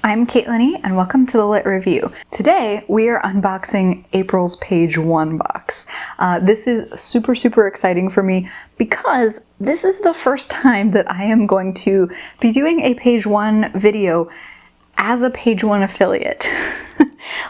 I'm Caitlin and welcome to the Lit Review. Today we are unboxing April's page 1 box. This is super exciting for me because this is the first time that I am going to be doing a page 1 video as a page 1 affiliate.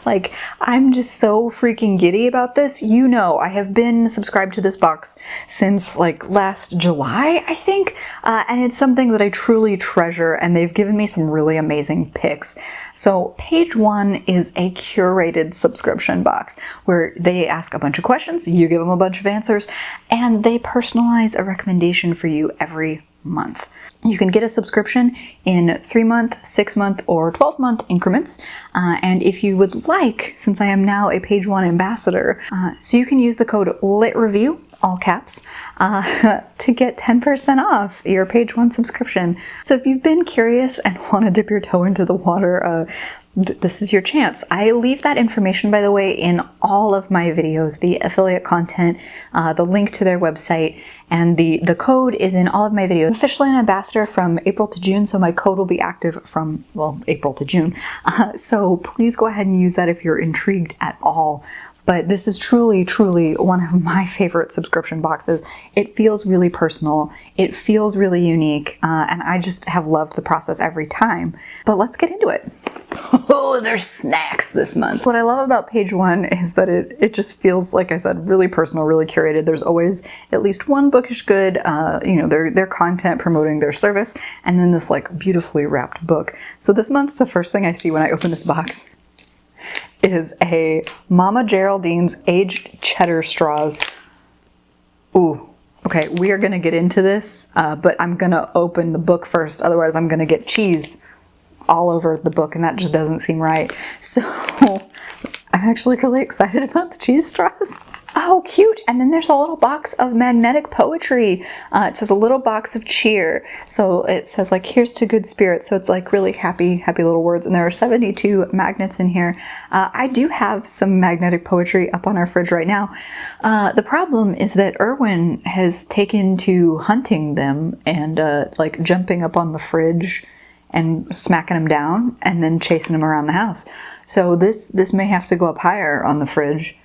Like, I'm just so freaking giddy about this. You know, I have been subscribed to this box since like last July, I think, and it's something that I truly treasure, and they've given me some really amazing picks. So page 1 is a curated subscription box where they ask a bunch of questions, you give them a bunch of answers, and they personalize a recommendation for you every month. You can get a subscription in 3-month, 6-month, or 12-month increments. And if you would like, since I am now a page 1 ambassador, so you can use the code LITREVIEW, all caps, to get 10% off your page 1 subscription. So if you've been curious and want to dip your toe into the water, this is your chance. I leave that information, by the way, in all of my videos, the affiliate content, the link to their website, and the code is in all of my videos. I'm officially an ambassador from April to June, so my code will be active from, well, April to June. So please go ahead and use that if you're intrigued at all. But this is truly one of my favorite subscription boxes. It feels really personal, it feels really unique, and I just have loved the process every time. But let's get into it. Oh, there's snacks this month. What I love about page 1 is that it just feels, like I said, really personal, really curated. There's always at least one bookish good, their content promoting their service, and then this like beautifully wrapped book. So this month, the first thing I see when I open this box is a Mama Geraldine's Aged Cheddar Straws. Ooh, okay, we are gonna get into this, but I'm gonna open the book first, otherwise I'm gonna get cheese all over the book, and that just doesn't seem right. So I'm actually really excited about the cheese straws. Oh, cute. And then there's a little box of magnetic poetry. It says a little box of cheer. So it says like, here's to good spirits. So it's like really happy little words. And there are 72 magnets in here. I do have some magnetic poetry up on our fridge right now. The problem is that Erwin has taken to hunting them and like jumping up on the fridge and smacking them down and then chasing them around the house. So this may have to go up higher on the fridge.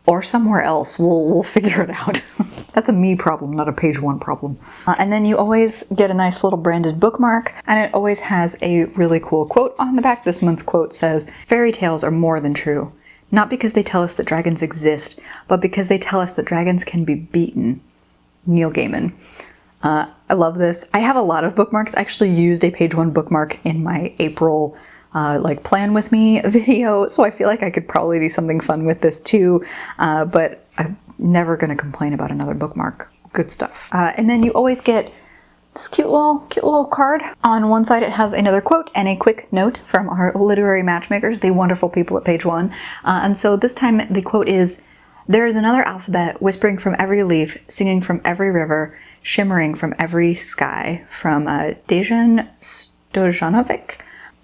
Or somewhere else. We'll figure it out. That's a me problem, not a page 1 problem. And then you always get a nice little branded bookmark, and it always has a really cool quote on the back. This month's quote says, "Fairy tales are more than true, not because they tell us that dragons exist, but because they tell us that dragons can be beaten." Neil Gaiman. I love this. I have a lot of bookmarks. I actually used a page 1 bookmark in my April like plan with me video, so I feel like I could probably do something fun with this too, but I'm never gonna complain about another bookmark. Good stuff. And then you always get this cute little card. On one side it has another quote and a quick note from our literary matchmakers, the wonderful people at page 1. And so this time the quote is, "There is another alphabet whispering from every leaf, singing from every river, shimmering from every sky," from Dejan Stojanovic.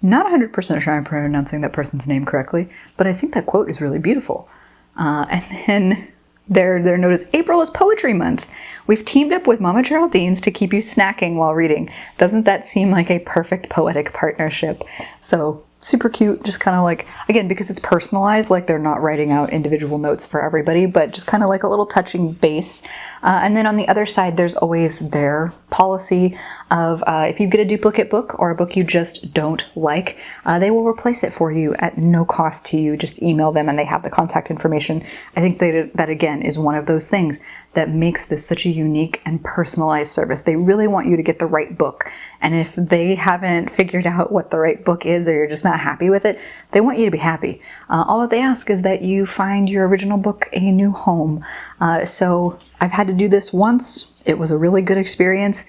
Not 100% sure I'm pronouncing that person's name correctly, but I think that quote is really beautiful. And then their note is, "April is Poetry Month. We've teamed up with Mama Geraldine's to keep you snacking while reading. Doesn't that seem like a perfect poetic partnership?" So super cute, just kind of like, again, because it's personalized, like they're not writing out individual notes for everybody, but just kind of like a little touching base. And then on the other side, there's always their policy of if you get a duplicate book or a book you just don't like, they will replace it for you at no cost to you. Just email them and they have the contact information. I think that again is one of those things that makes this such a unique and personalized service. They really want you to get the right book. And if they haven't figured out what the right book is, or you're just not happy with it, they want you to be happy. All that they ask is that you find your original book a new home. So I've had to do this once. It was a really good experience.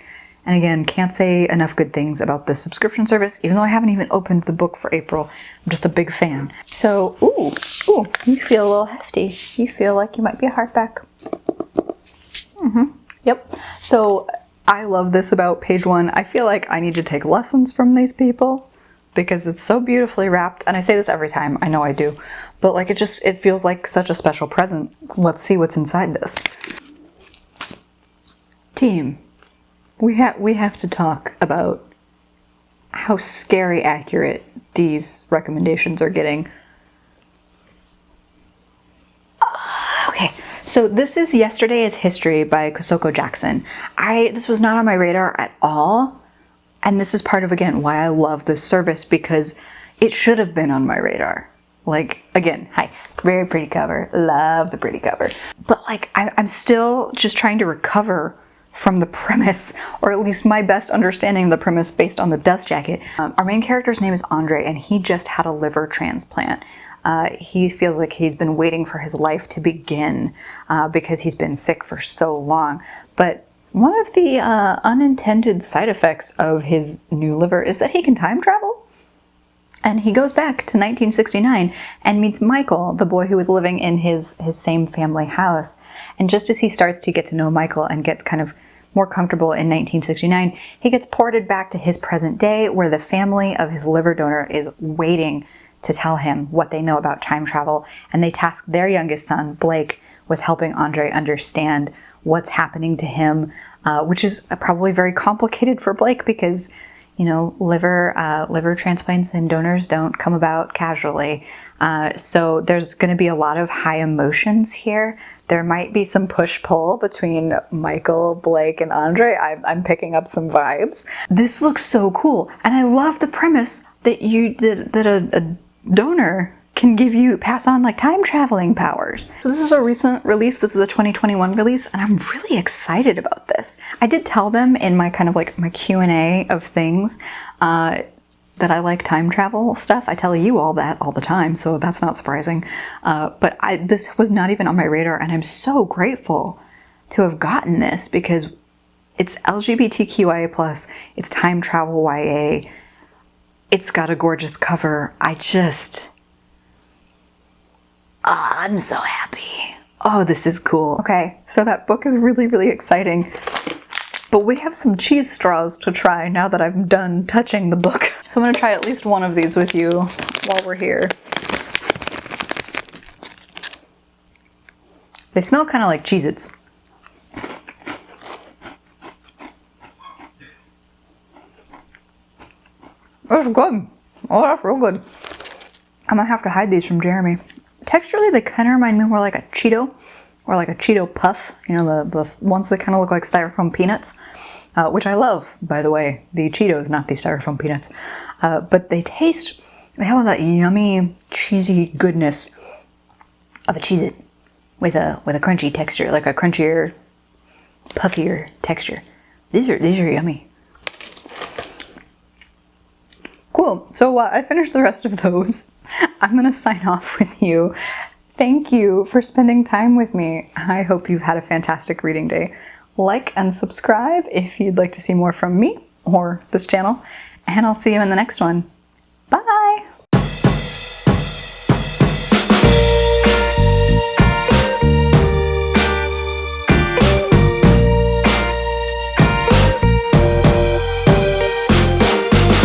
And again, can't say enough good things about this subscription service, even though I haven't even opened the book for April. I'm just a big fan. So, ooh, you feel a little hefty. You feel like you might be a hardback. Yep. So I love this about page 1. I feel like I need to take lessons from these people because it's so beautifully wrapped. And I say this every time, I know I do, but like it feels like such a special present. Let's see what's inside this. Team, we have to talk about how scary accurate these recommendations are getting. Okay, so this is Yesterday is History by Kosoko Jackson. This was not on my radar at all, and this is part of, again, why I love this service, because it should have been on my radar. Like, again, hi, very pretty cover, love the pretty cover. But like, I'm still just trying to recover from the premise, or at least my best understanding of the premise based on the dust jacket. Our main character's name is Andre, and he just had a liver transplant. He feels like he's been waiting for his life to begin because he's been sick for so long. But one of the unintended side effects of his new liver is that he can time travel. And he goes back to 1969 and meets Michael, the boy who was living in his same family house. And just as he starts to get to know Michael and get kind of more comfortable in 1969, he gets ported back to his present day, where the family of his liver donor is waiting to tell him what they know about time travel. And they task their youngest son, Blake, with helping Andre understand what's happening to him, which is probably very complicated for Blake because, you know, liver transplants and donors don't come about casually. So there's going to be a lot of high emotions here. There might be some push-pull between Michael, Blake, and Andre. I'm picking up some vibes. This looks so cool, and I love the premise that a donor can pass on like time traveling powers. So this is a recent release. This is a 2021 release, and I'm really excited about this. I did tell them in my kind of like my Q&A of things that I like time travel stuff. I tell you all that all the time, so that's not surprising. But this was not even on my radar, and I'm so grateful to have gotten this because it's LGBTQIA+, it's time travel YA, it's got a gorgeous cover. I'm so happy. Oh, this is cool. Okay, so that book is really, really exciting. But we have some cheese straws to try now that I'm done touching the book. So I'm gonna try at least one of these with you while we're here. They smell kind of like Cheez-Its. That's good. Oh, that's real good. I'm gonna have to hide these from Jeremy. Texturally, they kind of remind me more like a Cheeto, or like a Cheeto Puff. You know, the ones that kind of look like styrofoam peanuts, which I love, by the way. The Cheetos, not the styrofoam peanuts. But they have that yummy, cheesy goodness of a Cheez-It with a crunchy texture, like a crunchier, puffier texture. These are yummy. Cool. So I finished the rest of those. I'm going to sign off with you. Thank you for spending time with me. I hope you've had a fantastic reading day. Like and subscribe if you'd like to see more from me or this channel, and I'll see you in the next one.